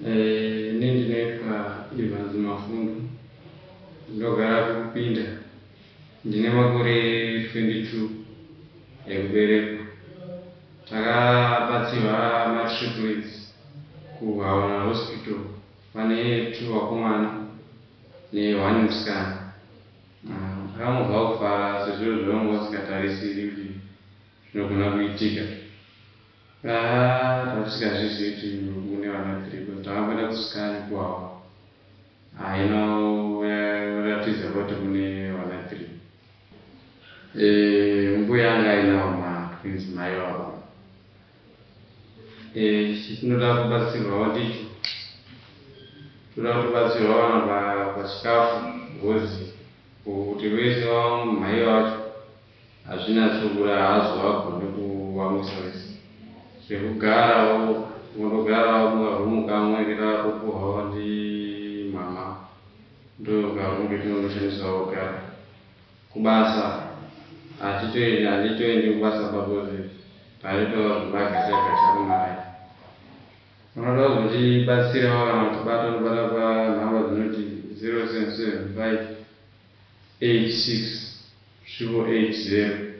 Nini neka Evans Mafundo ndogara kupinda ndine makore 22 ekuberekwa. Takabatsirwa matriplets kuHawana Hospital. Pane 2 vakomana ne1 musikana. Takamubva kufara sezvo zvanga usingatarisiri kuti zvinogona kuitika. Tatisingazvizivi kuti mune vana 3 takapinda kusikana kuHawa. Inoratidza kuti mune vana 3. Mbuya anga ainawo matwins mai vavo. Chitinoda kubatsirwawo ndicho, toda kubatsirwa vana pachikafu ngozi kuti vese mai vacho hazvinatsokura haazovagone kuvamwisa vese. Zvekugarawo mundogarawo mukarumu kamwe kakaropohwawo ndimama ndokarumu ketinoshandisawo kugara. Kubasa handitoendi kubasa pakozi taitoa zvemagashagacha kumarai. Unoda kuzotibatsirawo kana kutibata unobata panhamba dzinoti 0775 86 880